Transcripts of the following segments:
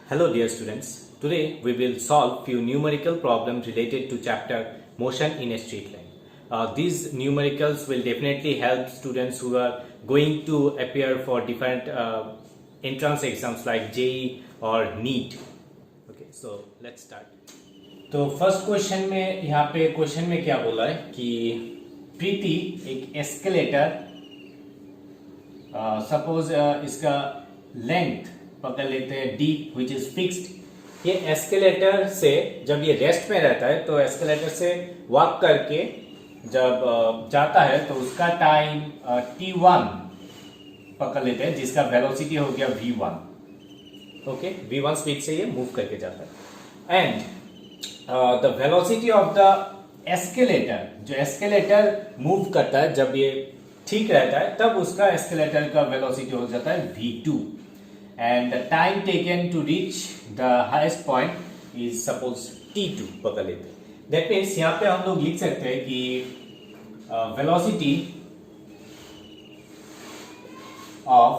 Hello dear students, today we will solve few numerical problems related to chapter motion in a straight line. These numericals will definitely help students who are going to appear for different entrance exams like JEE or NEET. Okay, so let's start. तो first question में यहाँ पे question में क्या बोला है कि प्रीति एक एस्केलेटर सपोज इसका लेंथ पकड़ लेते हैं d which is fixed। ये एस्केलेटर से जब ये रेस्ट में रहता है तो एस्केलेटर से वॉक करके जब जाता है तो उसका टाइम t1 पकड़ लेते हैं जिसका वेलोसिटी हो गया v1। ओके, v1 स्पीड से ये मूव करके जाता है and the velocity of the escalator, जो एस्केलेटर मूव करता है जब ये ठीक रहता है तब उसका एस्केलेटर का वेलोसिटी हो जाता है v2 and the time taken to reach the highest point is suppose t2 पकड़ लेते हैं। That means यहाँ पे हम लोग लिख सकते हैं कि velocity of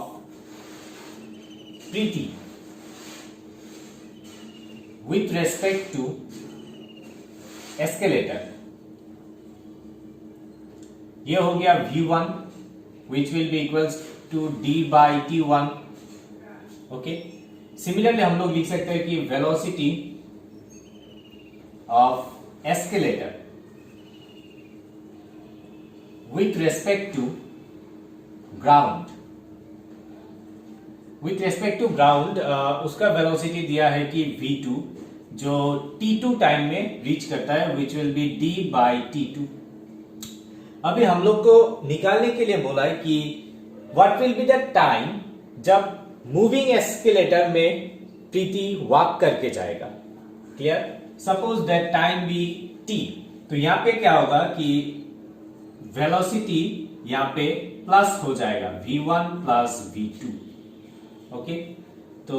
Preeti with respect to escalator ये हो गया v1 which will be equals to d by t1। Okay, similarly हम लोग लिख सकते हैं कि velocity of escalator with respect to ground, उसका वेलोसिटी दिया है कि v2 जो t2 टाइम में रीच करता है विच will B d by t2। अभी हम लोग को निकालने के लिए बोला है कि what will be the time जब मूविंग एस्केलेटर में प्रीति वॉक करके जाएगा। Clear? Suppose that time be t, तो यहां पे क्या होगा कि वेलोसिटी यहां पे प्लस हो जाएगा v1 प्लस v2। ओके, तो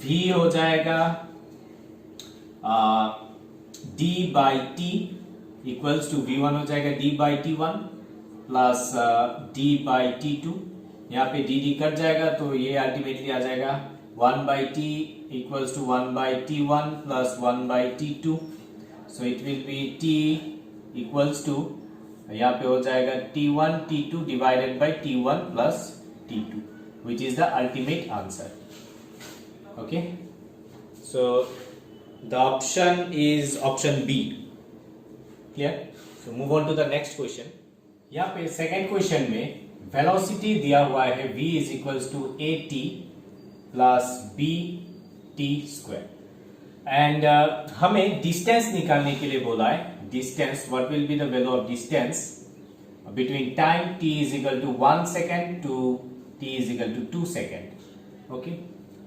v हो जाएगा d by t equals to v1 हो जाएगा d by t1 plus d by t2। यहाँ पे डी कट जाएगा तो ये अल्टीमेटली आ जाएगा 1 by T equals to 1 by t1 plus 1 by t2। So it will be t equals to यहाँ पे हो जाएगा t1 t2 divided by t1 plus t2 which is the ultimate answer. Okay, so the option is option B. Clear? So move on to the next question. यहाँ पे second question में velocity दिया हुआ है v is equals to A T plus B T square and हमें distance निकालने के लिए बोला है। Distance, what will be the value of distance between time t is equal to 1 second to t is equal to 2 second. Okay,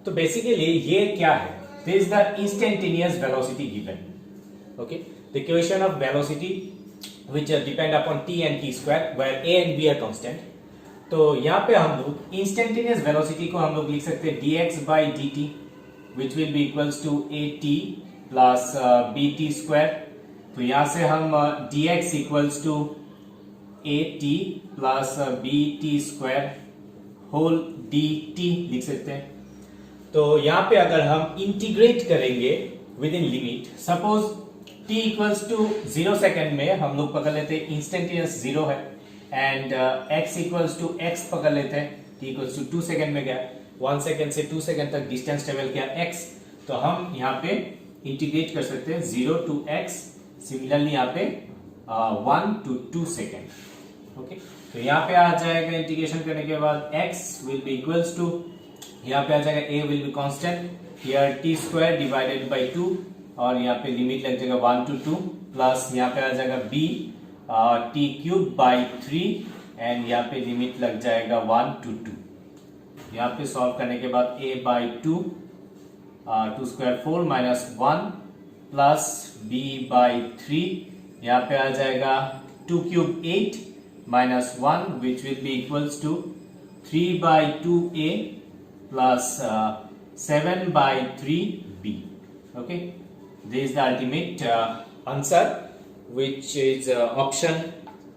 तो basically ये क्या है? This is the instantaneous velocity given. Okay, the equation of velocity which depend upon t and t square where a and b are constant। तो यहाँ पे हम लोग instantaneous velocity को हम लोग लिख सकते हैं dx by dt which will be equals to at plus bt square। तो यहाँ से हम dx equals to at plus bt square whole dt लिख सकते हैं। तो यहाँ पे अगर हम इंटीग्रेट करेंगे within limit, suppose t equals to 0 second में हम लोग पकड़ लेते हैं इंस्टेंटेनियस 0 है and x equals to x पकड़ लेते हैं, t इक्वल्स टू 2 सेकेंड में गया, 1 सेकेंड से 2 सेकेंड तक डिस्टेंस ट्रेवल किया x। तो हम यहाँ पे इंटीग्रेट कर सकते हैं 0 टू x, सिमिलरली यहाँ पे 1 टू 2 सेकेंड। ओके, तो यहाँ पे आ जाएगा इंटीग्रेशन करने के बाद x will be equals to, यहाँ पे आ जाएगा a will be constant, here t square divided by 2 और यहाँ पे लिमिट लग जाएगा 1 टू 2 प्लस यहाँ पे आ जाएगा b t cube by 3 and यहाँ पे लिमिट लग जाएगा 1 टू 2। यहाँ पे सॉल्व करने के बाद a by 2 2 square 4 minus 1 plus b by 3 यहाँ पे आ जाएगा 2 cube 8 minus 1 which will be equals to 3 by 2a plus 7 by 3b। ओके, this is the ultimate answer which is option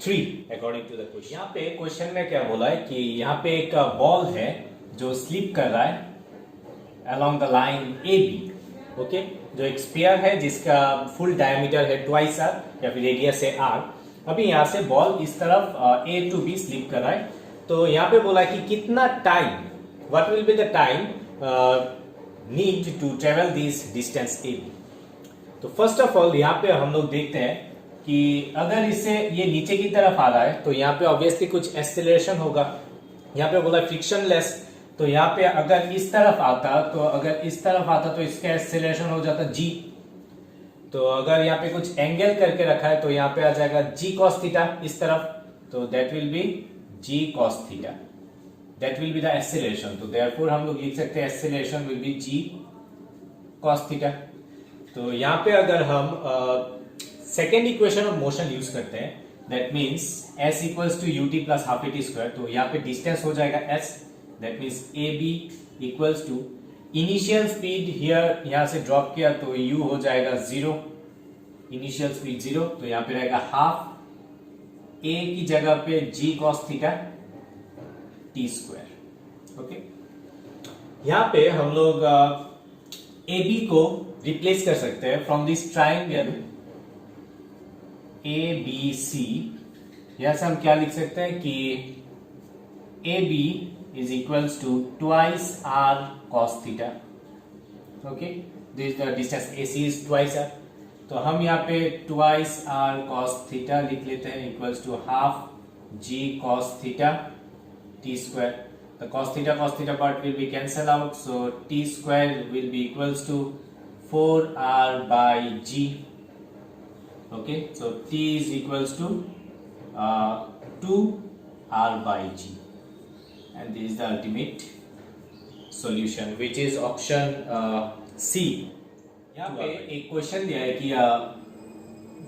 3 according to the question। यहाँ पे question में क्या बोला है कि यहाँ पे एक बॉल है जो स्लिप कर रहा है along the line AB, okay, जो एक स्फीयर है जिसका फुल डायमीटर है ट्वाइस आर या फिर रेडियस है आर। अभी यहाँ से बॉल इस तरफ A to B स्लिप कर रहा है, तो यहाँ पे बोला कि कितना time, what will be the time need to travel this distance AB। तो फर्स्ट ऑफ ऑल यहाँ पे हम लोग देखते हैं कि अगर इससे ये नीचे की तरफ आ रहा है तो यहाँ पे ऑब्वियसली कुछ एक्सेलरेशन होगा। यहाँ पे बोला फ्रिक्शनलेस, तो यहाँ पे अगर इस तरफ आता तो इसका एक्सेलरेशन हो जाता g। तो अगर यहाँ पे कुछ एंगल करके रखा है तो यहाँ पे आ जाएगा g cos थीटा इस तरफ, तो that will be g cos theta, that will be the acceleration. तो देयरफॉर हम लोग लिख सकते हैं acceleration will be g cos theta. तो यहाँ पे अगर हम second equation of motion use करते हैं, that means s equals to ut plus half at square, तो यहाँ पे डिस्टेंस हो जाएगा s, that means AB equals to initial speed here, यहां से ड्रॉप किया तो u हो जाएगा 0, इनिशियल स्पीड 0, तो यहां पे रहेगा हाफ a की जगह पे g cos theta t square. Okay, यहां पे हम लोग AB को रिप्लेस कर सकते हैं फ्रॉम दिस ट्राइंगल ABC। यहां से हम क्या लिख सकते हैं कि AB is equals to twice r cos theta, okay, this the distance AC is twice r, तो हम यहाँ पे twice r cos theta लिख लेते हैं equals to half g cos theta t square। the cos theta part will be cancel out, so t square will be equals to 4r by g, okay, so t is equals to 2r by g, and this is the ultimate solution which is option C। यहाँ पे एक question दिया है कि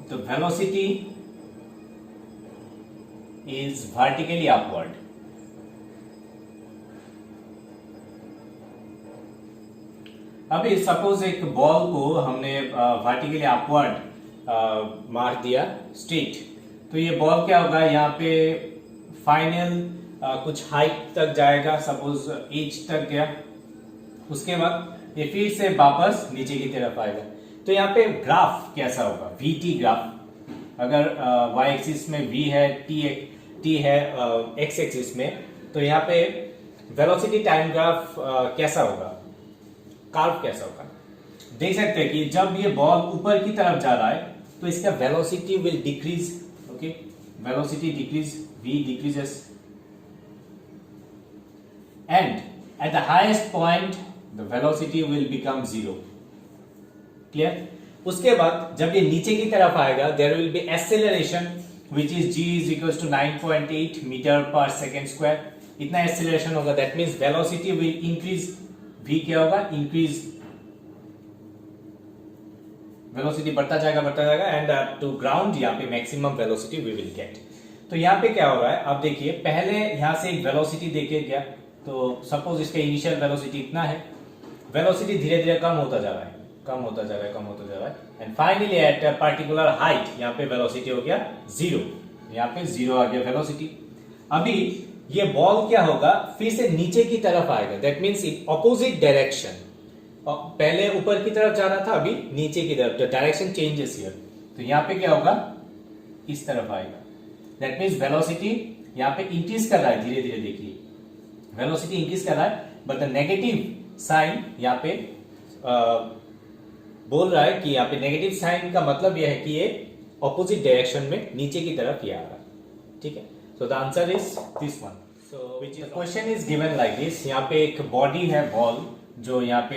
the velocity is vertically upward। अभी suppose एक ball को हमने वर्टिकली अपवर्ड मार दिया स्ट्रेट, तो ये बॉल क्या होगा, यहाँ पे फाइनल कुछ हाइट तक जाएगा, सपोज एज तक गया, उसके बाद ये फिर से वापस नीचे की तरफ आएगा। तो यहाँ पे ग्राफ कैसा होगा, VT ग्राफ। अगर y एक्सिस में v है, t है x एक्सिस में, तो यहाँ पे वेलोसिटी टाइम ग्राफ कैसा होगा, कर्व कैसा होगा। देख सकते हैं कि जब ये बॉल ऊपर की तरफ जा रहा है तो इसका velocity will decrease, okay, velocity decrease, v decreases, and at the highest point the velocity will become 0, clear। उसके बाद जब ये नीचे की तरफ आएगा there will be acceleration which is g is equals to 9.8 metre पर सेकेंड स्क्वायर, इतना एक्सेलरेशन होगा, that means velocity will increase, v क्या होगा, increase, वेलोसिटी बढ़ता जाएगा एंड टू ग्राउंड यहाँ पे maximum velocity we will get. तो यहाँ पे क्या हो रहा है, आप देखिए पहले यहाँ से एक वेलोसिटी देके गया, तो सपोज इसका इनिशियल वेलोसिटी इतना है, वेलोसिटी धीरे धीरे कम होता जा रहा है and finally at a particular height यहाँ पे वेलोसिटी हो गया 0, यहाँ पे 0 आ गया वेलोसिटी। अभी ये बॉल क्या होगा, फिर से नीचे की तरफ आएगा, that means in opposite direction, पहले ऊपर की तरफ जा रहा था, अभी नीचे की तरफ, डायरेक्शन चेंजेस हियर, तो यहाँ पे क्या होगा, इस तरफ आएगा, दैट मीन्स वेलोसिटी यहाँ पे इंक्रीज कर रहा है धीरे धीरे, देखिए वेलोसिटी इंक्रीज कर रहा है, बट द नेगेटिव साइन यहाँ पे बोल रहा है कि यहाँ पे नेगेटिव साइन का मतलब यह है कि ये ऑपोजिट डायरेक्शन में नीचे की तरफ ये आ रहा है, ठीक है। So the answer is this one. So which is question is given like this, यहाँ पे एक बॉडी है बॉल जो यहाँ पे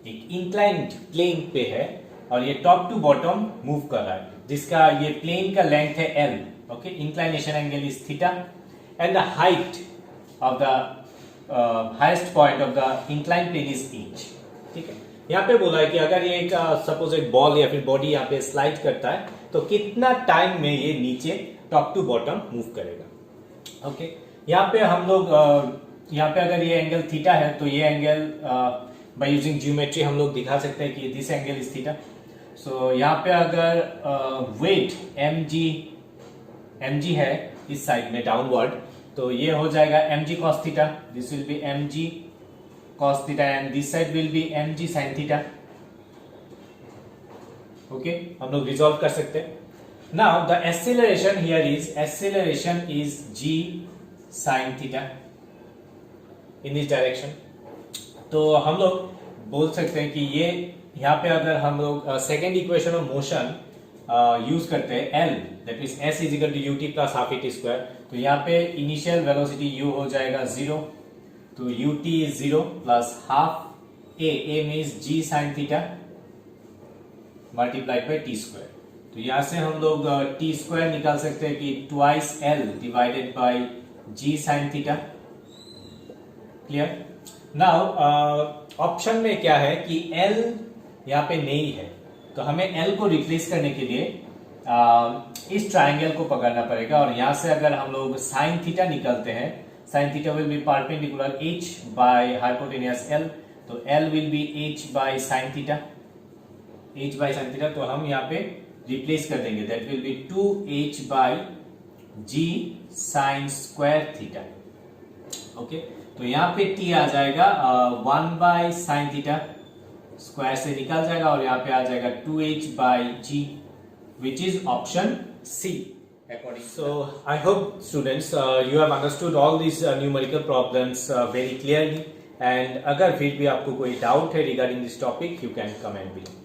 एक इंक्लाइंड प्लेन पे है और ये टॉप टू बॉटम मूव कर रहा है, जिसका ये प्लेन का लेंथ है L, okay, inclination angle is theta and the height of the highest point of the inclined plane is h, ठीक है। यहाँ पे बोला है कि अगर ये एक सपोज एक बॉल या फिर बॉडी यहाँ पे स्लाइड करता है तो कितना टाइम में ये नीचे टॉप टू बॉटम मूव करेगा, ओके। यहाँ पे हम लोग यहाँ पे अगर ये एंगल थीटा है तो ये एंगल बाय यूजिंग ज्योमेट्री हम लोग दिखा सकते हैं कि दिस एंगल इज थीटा। सो यहाँ पे अगर वेट mg है इस साइड में डाउनवर्ड, तो ये हो जाएगा mg cos theta, this will be mg cos theta and this side will be mg sin theta. Okay, हम लोग रिजॉल्व कर सकते हैं. Now the acceleration here is g sin theta in this direction. तो हम लोग बोल सकते हैं कि ये यहाँ पे अगर हम लोग second equation of motion use करते हैं L, that means S is equal to ut plus half it square, तो यहाँ पे इनिशियल वेलोसिटी u हो जाएगा 0, तो ut is 0 plus half a means g sin theta multiplied by t square. तो यहाँ से हम लोग t स्क्वायर निकाल सकते हैं कि twice L divided by g sin theta. Clear. Now option में क्या है कि L यहाँ पे नहीं है, तो हमें L को रिप्लेस करने के लिए इस ट्रायंगल को पकड़ना पड़ेगा, और यहां से अगर हम लोग साइन थीटा निकालते हैं, sine theta will be perpendicular h by hypotenuse L, तो L will be h by sine theta, h by sine theta. तो हम यहाँ पे रिप्लेस कर देंगे, that will be 2h by g sine square theta. Okay, तो यहाँ पे t आ जाएगा 1 बाय साइन थीटा, स्क्वायर से निकल जाएगा और यहाँ पे आ जाएगा 2h by g, which is option C. According. So I hope students you have understood all these numerical problems very clearly. And अगर फिर भी आपको कोई डाउट है regarding this topic, you can comment below.